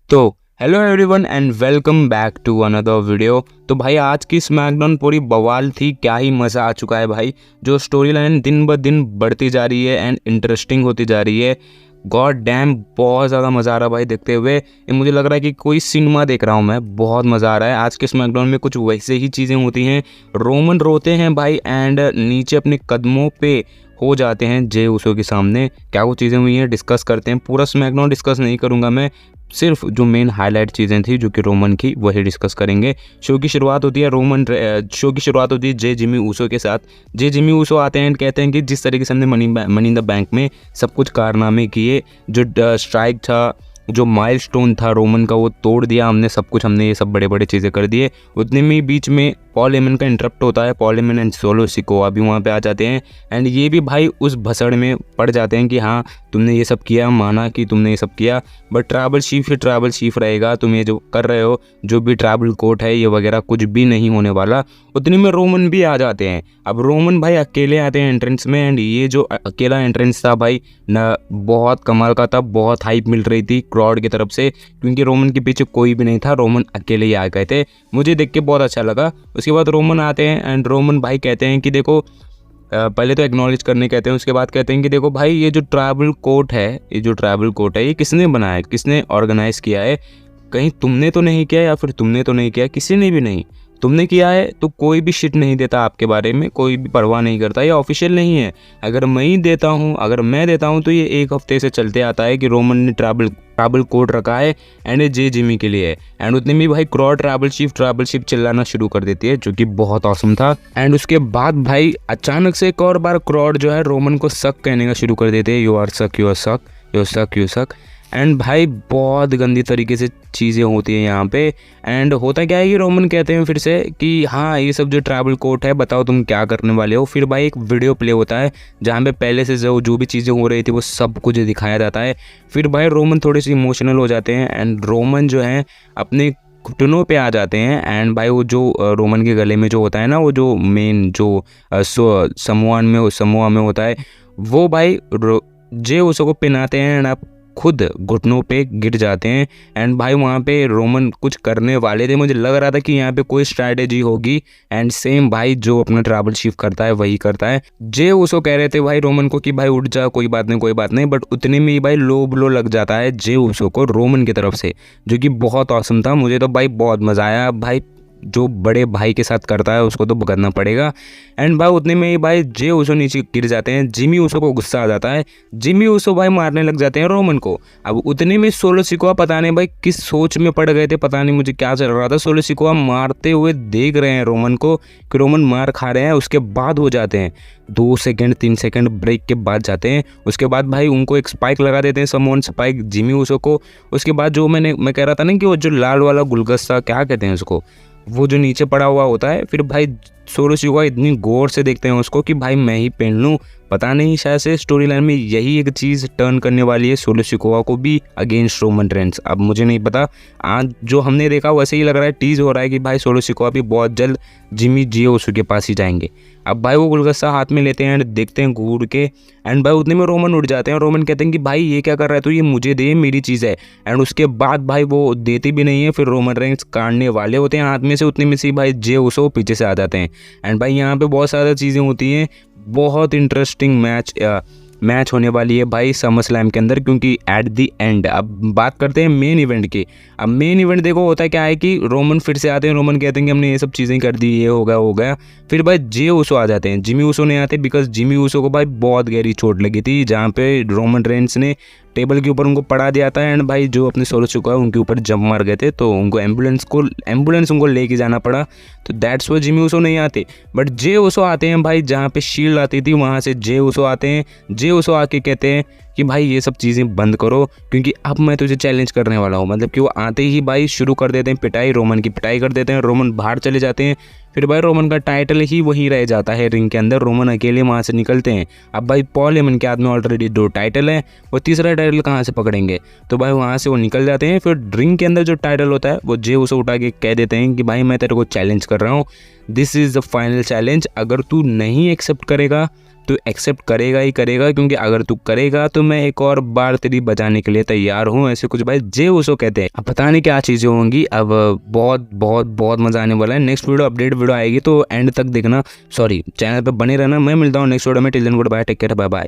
तो hello everyone and welcome back to another video. तो भाई आज की स्मैकडाउन पूरी बवाल थी, क्या ही मज़ा आ चुका है भाई। जो स्टोरी लाइन दिन ब दिन बढ़ती जा रही है एंड इंटरेस्टिंग होती जा रही है। गॉड डैम बहुत ज़्यादा मज़ा आ रहा है भाई देखते हुए। ये मुझे लग रहा है कि कोई सिनेमा देख रहा हूँ मैं, बहुत मज़ा आ रहा है। आज के स्मैकडाउन में कुछ वैसे ही चीज़ें होती हैं। रोमन रोते हैं भाई एंड नीचे अपने कदमों पे हो जाते हैं जे उसो के सामने। क्या वो चीज़ें हुई हैं डिस्कस करते हैं। पूरा स्मैकडाउन डिस्कस नहीं करूँगा मैं, सिर्फ जो मेन हाईलाइट चीज़ें थी जो कि रोमन की वही डिस्कस करेंगे। शो की शुरुआत होती है जे जिमी ऊसो के साथ। जे जिमी ऊसो आते हैं एंड कहते हैं कि जिस तरीके से हमने मनी इन द बैंक में सब कुछ कारनामे किए, जो स्ट्राइक था, जो माइलस्टोन था रोमन का, वो तोड़ दिया हमने सब कुछ, हमने ये सब बड़े बड़े चीज़ें कर दिए। उतने में बीच में पॉल हेमन का इंटरप्ट होता है। Paul Heyman and solo Sikoa भी वहाँ पे आ जाते हैं एंड ये भी भाई उस भसड़ में पड़ जाते हैं कि हाँ तुमने ये सब किया, माना कि तुमने ये सब किया, बट ट्रैवल चीफ रहेगा। तुम ये जो कर रहे हो, जो भी ट्रैवल कोर्ट है ये वगैरह कुछ भी नहीं होने वाला। उतने में रोमन भी आ जाते हैं। अब रोमन भाई अकेले आते हैं एंट्रेंस में एंड ये जो अकेला एंट्रेंस था भाई न बहुत कमाल का था, बहुत हाइप मिल रही थी क्राउड की तरफ से, क्योंकि रोमन के पीछे कोई भी नहीं था, रोमन अकेले ही आ गए थे। मुझे देख के बहुत अच्छा लगा। उसके बाद रोमन आते हैं एंड रोमन भाई कहते हैं कि देखो, पहले तो एक्नॉलेज करने कहते हैं, उसके बाद कहते हैं कि देखो भाई ये जो ट्रैवल कोर्ट है ये किसने बनाया है, किसने ऑर्गेनाइज किया है। कहीं तुमने तो नहीं किया या फिर तुमने तो नहीं किया, किसी ने भी नहीं। तुमने किया है तो कोई भी शिट नहीं देता आपके बारे में, कोई भी परवाह नहीं करता। ये ऑफिशियल नहीं है। अगर मैं देता हूँ तो ये एक हफ्ते से चलते आता है कि रोमन ने ट्रैवल कोड रखा है एंड जे जिमी के लिए। एंड उतने में भाई क्रॉड ट्रैवल शिप चिल्लाना शुरू कर देती है, जो कि बहुत औसम था। एंड उसके बाद भाई अचानक से एक और बार क्रॉड जो है रोमन को सक कहने का शुरू कर देते हैं। यू आर सक, यू सक। एंड भाई बहुत गंदी तरीके से चीज़ें होती हैं यहाँ पे। एंड होता क्या है कि रोमन कहते हैं फिर से कि हाँ ये सब जो ट्रैवल कोर्ट है, बताओ तुम क्या करने वाले हो। फिर भाई एक वीडियो प्ले होता है जहाँ पे पहले से जो भी चीज़ें हो रही थी वो सब कुछ दिखाया जाता है। फिर भाई रोमन थोड़े से इमोशनल हो जाते हैं एंड रोमन जो है अपने घुटनों पे आ जाते हैं। एंड भाई वो जो रोमन के गले में जो होता है ना, वो जो मेन जो समोआ में होता है, वो भाई जे उसको पहनाते हैं एंड आप खुद घुटनों पे गिर जाते हैं। एंड भाई वहाँ पे रोमन कुछ करने वाले थे, मुझे लग रहा था कि यहाँ पे कोई स्ट्रैटेजी होगी। एंड सेम भाई जो अपना ट्रैवल शिफ्ट करता है वही करता है। जे उसको कह रहे थे भाई रोमन को कि भाई उठ जा, कोई बात नहीं, बट उतने में ही भाई लो ब्लो लग जाता है जे उसो को रोमन की तरफ से, जो कि बहुत औसम था। मुझे तो भाई बहुत मज़ा आया। भाई जो बड़े भाई के साथ करता है उसको तो भुगतना पड़ेगा। एंड भाई उतने में ही भाई जे उसो नीचे गिर जाते हैं। जिमी उसो को गुस्सा आ जाता है, जिमी उसो भाई मारने लग जाते हैं रोमन को। अब उतने में सोलो सिकोआ पता नहीं भाई किस सोच में पड़ गए थे, पता नहीं मुझे क्या चल रहा था। सोलो सिकोआ मारते हुए देख रहे हैं रोमन को कि रोमन मार खा रहे हैं। उसके बाद हो जाते हैं 2 सेकंड 3 सेकंड ब्रेक के बाद जाते हैं। उसके बाद भाई उनको एक स्पाइक लगा देते हैं, समोन स्पाइक जिमी उसो को। उसके बाद जो मैं कह रहा था ना कि वो जो लाल वाला गुलगस्ता, क्या कहते हैं उसको, वो जो नीचे पड़ा हुआ होता है, फिर भाई सोलो सिकोआ इतनी गौर से देखते हैं उसको कि भाई मैं ही पहन लूँ। पता नहीं शायद से स्टोरी लाइन में यही एक चीज़ टर्न करने वाली है सोलो सिकोआ को भी अगेंस्ट रोमन रेंस। अब मुझे नहीं पता, आज जो हमने देखा वैसे ही लग रहा है, टीज हो रहा है कि भाई सोलो सिकोआ भी बहुत जल्द जिमी जे उसो के पास ही जाएंगे। अब भाई वो गुलगस्ता हाथ में लेते हैं एंड देखते हैं घूर के। एंड भाई उतने में रोमन उठ जाते हैं। रोमन कहते हैं कि भाई ये क्या कर रहा है, तो ये मुझे दे, मेरी चीज़ है। एंड उसके बाद भाई वो देते भी नहीं है। फिर रोमन रेंस काटने वाले होते हैं हाथ में से, उतने में से भाई जे उसो पीछे से आ जाते हैं। एंड भाई यहाँ पे बहुत सारी चीज़ें होती हैं। बहुत इंटरेस्टिंग मैच होने वाली है भाई समर स्लैम के अंदर, क्योंकि एट दी एंड अब बात करते हैं मेन इवेंट की। अब मेन इवेंट देखो होता क्या है कि रोमन फिर से आते हैं। रोमन कहते हैं कि हमने ये सब चीज़ें कर दी, ये हो गया। फिर भाई जे उसो आ जाते हैं। जिमी उसो नहीं आते बिकॉज जिमी उसो को भाई बहुत गहरी चोट लगी थी, जहाँ पे रोमन रेंस ने टेबल के ऊपर उनको पड़ा दिया था। एंड भाई जो अपने सोलो सिकोआ है उनके ऊपर जंप मार गए थे, तो उनको एम्बुलेंस उनको लेके जाना पड़ा। तो दैट्स वो जिमी उसो नहीं आते, बट जे उसो आते हैं भाई। जहाँ पे शील्ड आती थी वहाँ से जे उसो आते हैं। जे उसो आके कहते हैं कि भाई ये सब चीज़ें बंद करो, क्योंकि अब मैं तुझे चैलेंज करने वाला हूँ। मतलब कि वो आते ही भाई शुरू कर देते हैं पिटाई, रोमन की पिटाई कर देते हैं। रोमन बाहर चले जाते हैं। फिर भाई रोमन का टाइटल ही वहीं रह जाता है रिंग के अंदर। रोमन अकेले वहाँ से निकलते हैं। अब भाई पॉल हेमन के हाथ में ऑलरेडी 2 टाइटल हैं, वो तीसरा टाइटल कहाँ से पकड़ेंगे। तो भाई वहाँ से वो निकल जाते हैं। फिर रिंग के अंदर जो टाइटल होता है वो जे उसे उठा के कह देते हैं कि भाई मैं तेरे को चैलेंज कर रहा हूँ, this is the final challenge. अगर तू नहीं एक्सेप्ट करेगा तो एक्सेप्ट करेगा ही करेगा, क्योंकि अगर तू करेगा तो मैं एक और बार तेरी बजाने के लिए तैयार हूँ, ऐसे कुछ भाई जे उसको कहते हैं। अब पता नहीं क्या चीज़ें होंगी। अब बहुत बहुत बहुत मजा आने वाला है। नेक्स्ट वीडियो अपडेट वीडियो आएगी तो एंड तक देखना, सॉरी चैनल पे बने रहना। मैं मिलता हूँ नेक्स्ट वीडियो में। Till then goodbye, take care, bye bye.